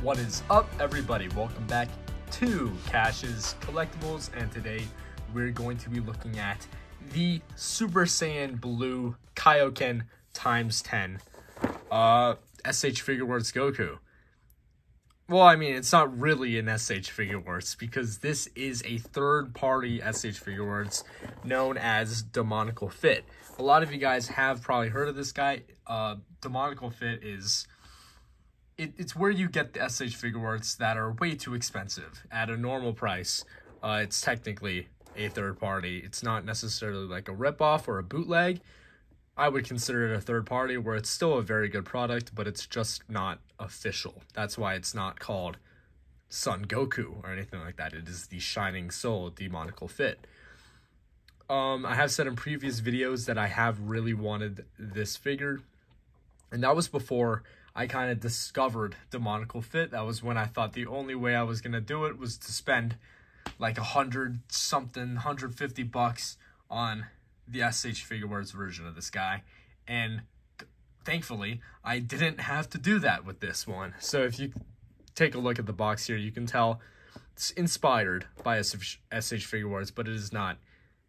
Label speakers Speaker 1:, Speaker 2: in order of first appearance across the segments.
Speaker 1: What is up, everybody? Welcome back to Cash's Collectibles, and today we're going to be looking at the Super Saiyan Blue Kaioken times 10 S.H. Figuarts Goku. Well, I mean, it's not really an S.H. Figuarts because this is a third-party S.H. Figuarts known as Demonical Fit. A lot of you guys have probably heard of this guy. Demonical Fit is... It's where you get the S.H. Figuarts that are way too expensive at a normal price. It's technically a third party. It's not necessarily like a ripoff or a bootleg. I would consider it a third party where it's still a very good product, but it's just not official. That's why it's not called Son Goku or anything like that. It is the Shining Soul Demonical Fit. I have said in previous videos that I have really wanted this figure, and that was before I kind of discovered Demonical Fit. That was when I thought the only way I was going to do it was to spend like $150 on the S.H. Figuarts version of this guy. And thankfully, I didn't have to do that with this one. So if you take a look at the box here, you can tell it's inspired by S.H. Figuarts, but it is not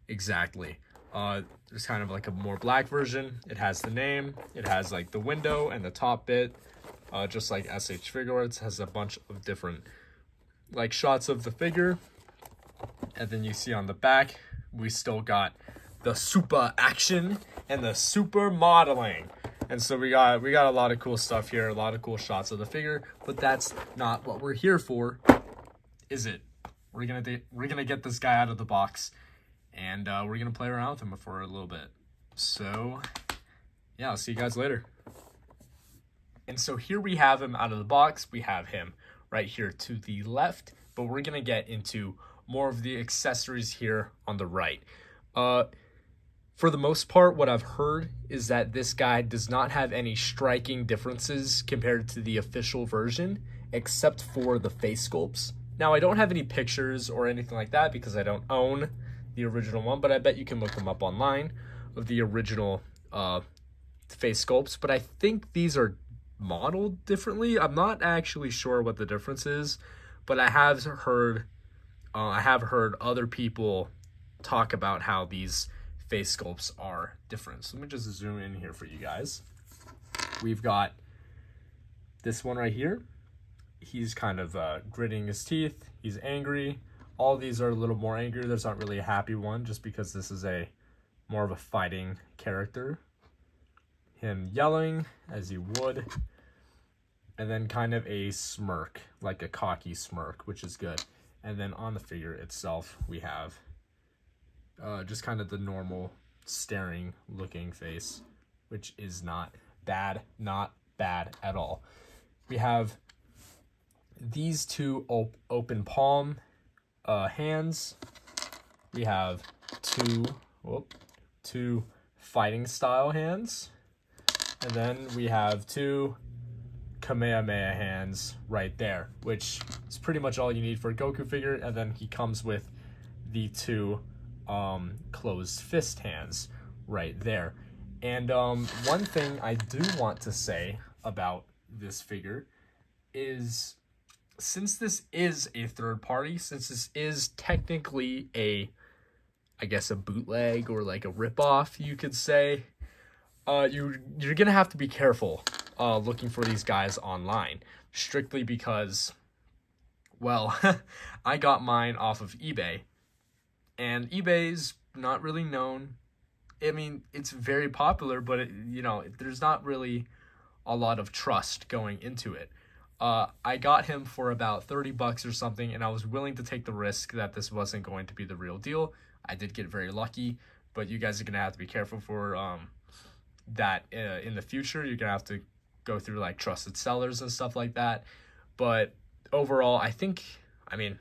Speaker 1: exactly. There's kind of like a more black version. It has the name, it has like the window and the top bit, just like S.H. Figuarts has a bunch of different like shots of the figure. And then you see on the back, we still got the super action and the super modeling. And so we got a lot of cool stuff here, a lot of cool shots of the figure, but that's not what we're here for, is it? We're gonna get this guy out of the box, and we're going to play around with him for a little bit. So, yeah, I'll see you guys later. And so here we have him out of the box. We have him right here to the left, but we're going to get into more of the accessories here on the right. For the most part, what I've heard is that this guy does not have any striking differences compared to the official version, except for the face sculpts. Now, I don't have any pictures or anything like that because I don't own the original one, but I bet you can look them up online of the original face sculpts. But I think these are modeled differently. I'm not actually sure what the difference is, but I have heard other people talk about how these face sculpts are different. So let me just zoom in here for you guys. We've got this one right here. He's kind of gritting his teeth. He's angry. All these are a little more angry. There's not really a happy one just because this is more of a fighting character. Him yelling as he would. And then kind of a smirk, like a cocky smirk, which is good. And then on the figure itself, we have just kind of the normal staring looking face, which is not bad at all. We have these two open palm hands. We have two fighting style hands, and then we have two Kamehameha hands right there, which is pretty much all you need for a Goku figure. And then he comes with the two closed fist hands right there. And one thing I do want to say about this figure is, since this is a third party, since this is technically I guess a bootleg or like a ripoff, you could say, you're gonna have to be careful looking for these guys online, strictly because, well, I got mine off of eBay, and eBay's not really known. I mean, it's very popular, but there's not really a lot of trust going into it. I got him for about $30 or something, and I was willing to take the risk that this wasn't going to be the real deal. I did get very lucky, but you guys are going to have to be careful for that in the future. You're going to have to go through like trusted sellers and stuff like that. But overall, I mean,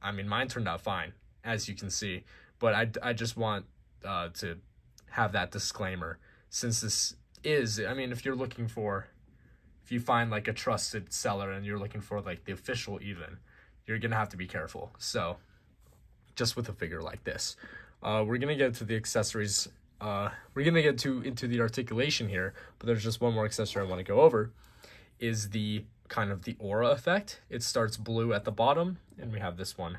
Speaker 1: mine turned out fine, as you can see. But I just want to have that disclaimer, since this is, I mean, if you find like a trusted seller and you're looking for like the official even, you're gonna have to be careful. So just with a figure like this, we're gonna get to the accessories. We're gonna get into the articulation here, but there's just one more accessory I want to go over, is the kind of the aura effect. It starts blue at the bottom, and we have this one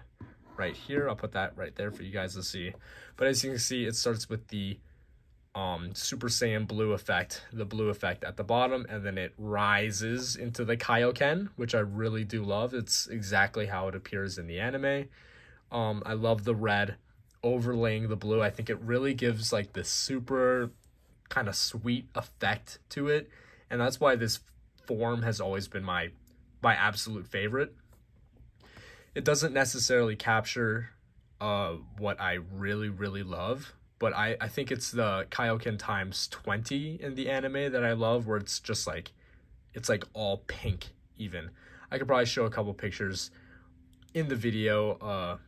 Speaker 1: right here. I'll put that right there for you guys to see. But as you can see, it starts with the Super Saiyan blue effect, the blue effect at the bottom, and then it rises into the Kaioken, which I really do love. It's exactly how it appears in the anime. I love the red overlaying the blue. I think it really gives like this super kind of sweet effect to it, and that's why this form has always been my absolute favorite. It doesn't necessarily capture what I really love, but I think it's the Kaioken times 20 in the anime that I love, where it's just like, it's like all pink even. I could probably show a couple pictures in the video,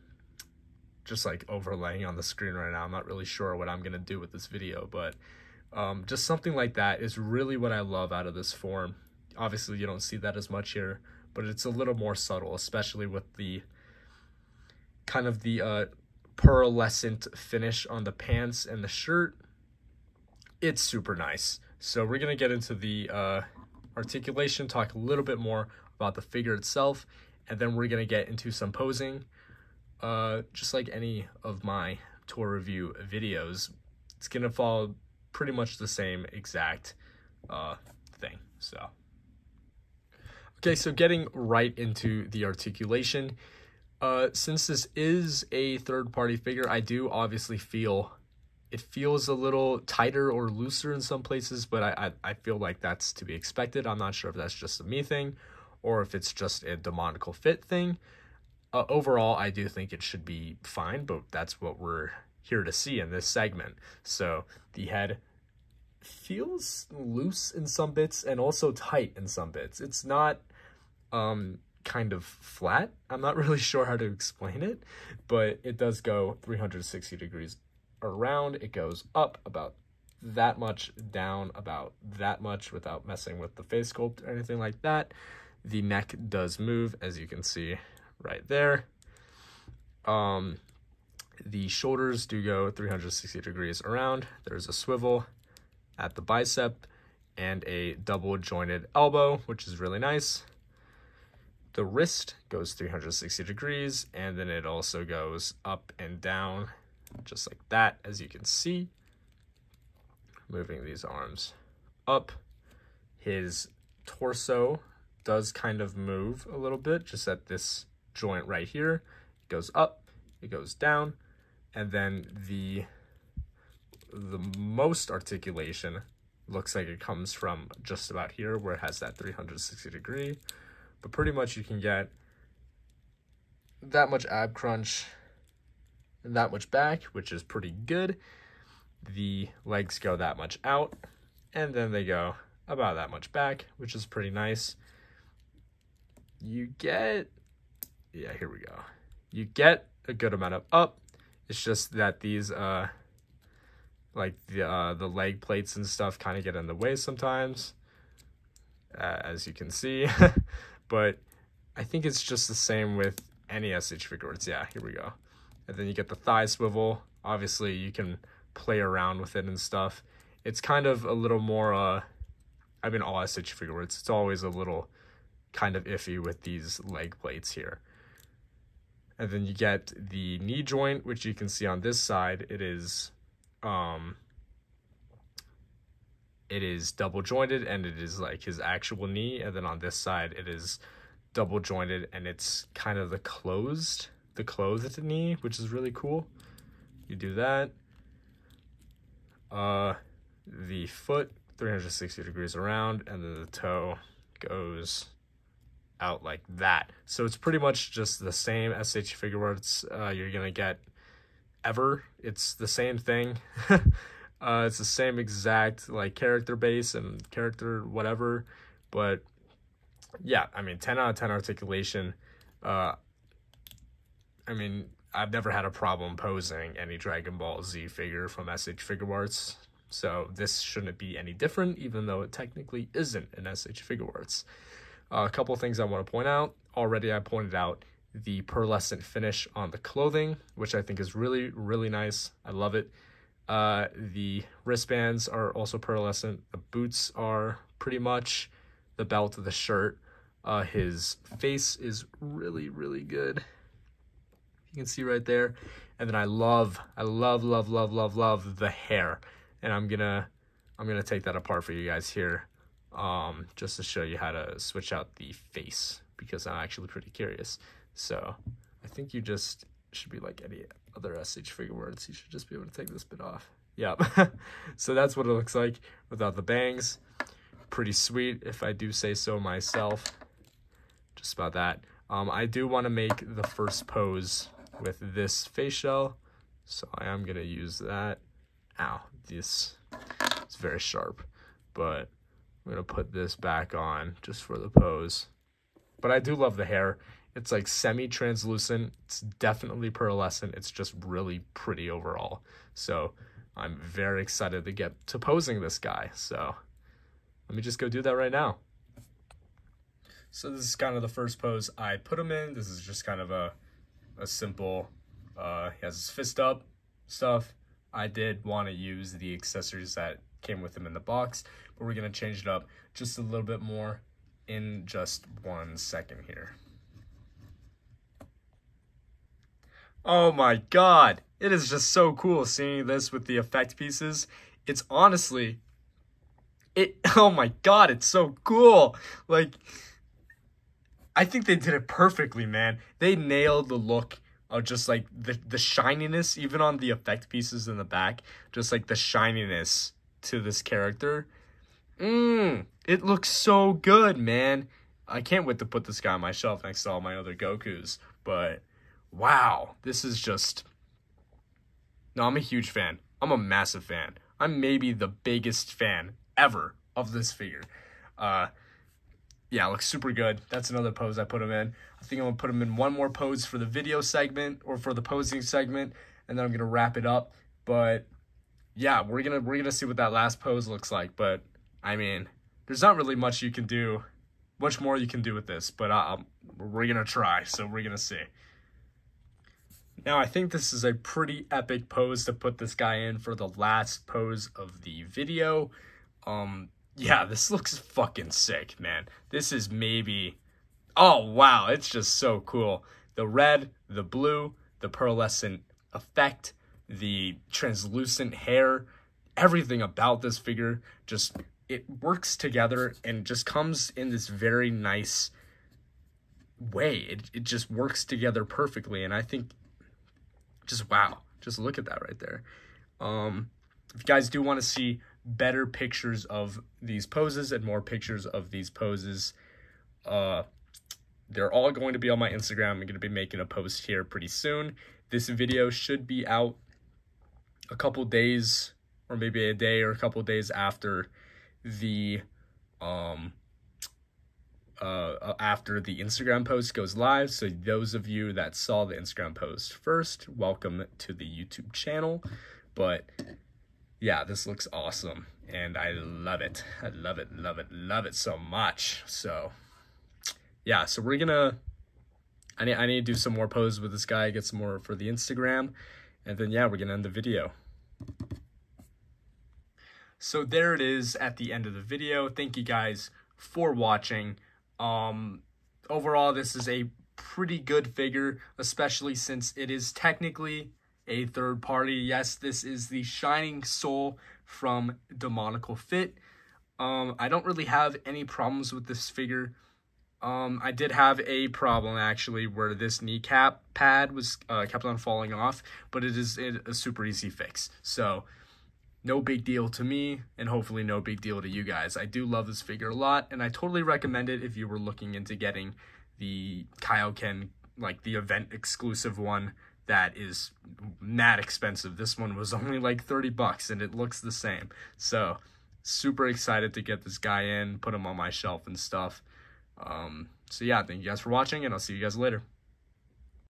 Speaker 1: just like overlaying on the screen right now. I'm not really sure what I'm going to do with this video, but just something like that is really what I love out of this form. Obviously, you don't see that as much here, but it's a little more subtle, especially with the kind of the pearlescent finish on the pants and the shirt. It's super nice. So we're going to get into the articulation, talk a little bit more about the figure itself, and then we're going to get into some posing. Just like any of my tour review videos, it's going to follow pretty much the same exact thing. So okay, so getting right into the articulation. Since this is a third-party figure, I do obviously feel it feels a little tighter or looser in some places, but I feel like that's to be expected. I'm not sure if that's just a me thing or if it's just a Demonical fit thing. Overall, I do think it should be fine, but that's what we're here to see in this segment. So the head feels loose in some bits and also tight in some bits. It's not kind of flat. I'm not really sure how to explain it, but it does go 360 degrees around. It goes up about that much, down about that much without messing with the face sculpt or anything like that. The neck does move, as you can see right there. The shoulders do go 360 degrees around. There's a swivel at the bicep and a double jointed elbow, which is really nice. The wrist goes 360 degrees, and then it also goes up and down, just like that, as you can see. Moving these arms up. His torso does kind of move a little bit, just at this joint right here. It goes up, it goes down, and then the most articulation looks like it comes from just about here, where it has that 360 degree. But pretty much you can get that much ab crunch and that much back, which is pretty good. The legs go that much out, and then they go about that much back, which is pretty nice. You get, yeah, here we go. You get a good amount of up. It's just that these, like the leg plates and stuff kind of get in the way sometimes, as you can see. But I think it's just the same with any S.H.FIGUARTS. Yeah, here we go. And then you get the thigh swivel. Obviously, you can play around with it and stuff. It's kind of a little more, I mean, all S.H.FIGUARTS, it's always a little kind of iffy with these leg plates here. And then you get the knee joint, which you can see on this side. It is double jointed, and it is like his actual knee. And then on this side, it is double jointed, and it's kind of the clothed knee, which is really cool. You do that. The foot 360 degrees around, and then the toe goes out like that. So it's pretty much just the same S.H.FIGUARTS you're gonna get ever. It's the same thing. It's the same exact like character base and character whatever, but yeah, I mean, 10 out of 10 articulation. I mean, I've never had a problem posing any Dragon Ball Z figure from S.H.FIGUARTS, so this shouldn't be any different, even though it technically isn't an S.H.FIGUARTS. A couple things I want to point out. Already I pointed out the pearlescent finish on the clothing, which I think is really, really nice. I love it. The wristbands are also pearlescent. The boots are pretty much. The belt of the shirt His face is really, really good. You can see right there. And then I love the hair. And I'm gonna take that apart for you guys here, just to show you how to switch out the face, because I'm actually pretty curious. So I think you just should be like any other S.H. Figuarts. You should just be able to take this bit off. Yep. So that's what it looks like without the bangs. Pretty sweet, if I do say so myself. Just about that. I do want to make the first pose with this face shell, so I am gonna use that. Ow, this is very sharp, but I'm gonna put this back on just for the pose. But I do love the hair. It's like semi-translucent. It's definitely pearlescent. It's just really pretty overall. So I'm very excited to get to posing this guy. So let me just go do that right now. So this is kind of the first pose I put him in. This is just kind of a simple, he has his fist up stuff. I did want to use the accessories that came with him in the box, but we're going to change it up just a little bit more in just 1 second here. Oh my god, it is just so cool seeing this with the effect pieces. It's honestly, oh my god, it's so cool. Like, I think they did it perfectly, man. They nailed the look of just like the shininess, even on the effect pieces in the back, just like the shininess to this character. It looks so good, man. I can't wait to put this guy on my shelf next to all my other Gokus, but wow, this is just, no, I'm a huge fan. I'm a massive fan. I'm maybe the biggest fan ever of this figure. Yeah, it looks super good. That's another pose I put him in. I think I'm gonna put him in one more pose for the video segment, or for the posing segment, and then I'm gonna wrap it up. But yeah, we're gonna see what that last pose looks like. But I mean, there's not really much more you can do with this. But we're gonna try, so we're gonna see. Now, I think this is a pretty epic pose to put this guy in for the last pose of the video. Yeah, this looks fucking sick, man. This is maybe, oh wow, it's just so cool. The red, the blue, the pearlescent effect, the translucent hair, everything about this figure, just, it works together and just comes in this very nice way. It just works together perfectly, and I think, just wow, just look at that right there. If you guys do want to see better pictures of these poses and more pictures of these poses, they're all going to be on my Instagram. I'm going to be making a post here pretty soon. This video should be out a couple days, or maybe a day or a couple days after the Instagram post goes live. So those of you that saw the Instagram post first, welcome to the YouTube channel. But yeah, this looks awesome, and I love it. I love it, love it, love it so much. So yeah, so we're gonna, I need to do some more poses with this guy, get some more for the Instagram, and then yeah, we're gonna end the video. So there it is at the end of the video. Thank you guys for watching. Overall, this is a pretty good figure, especially since it is technically a third party. Yes, this is the Shining Soul from Demonical Fit. I don't really have any problems with this figure. I did have a problem actually where this kneecap pad was kept on falling off, but it is a super easy fix. So no big deal to me, and hopefully no big deal to you guys. I do love this figure a lot, and I totally recommend it if you were looking into getting the Kaioken, like the event exclusive one that is mad expensive. This one was only like 30 bucks, and it looks the same. So super excited to get this guy in, put him on my shelf and stuff. So yeah, thank you guys for watching, and I'll see you guys later.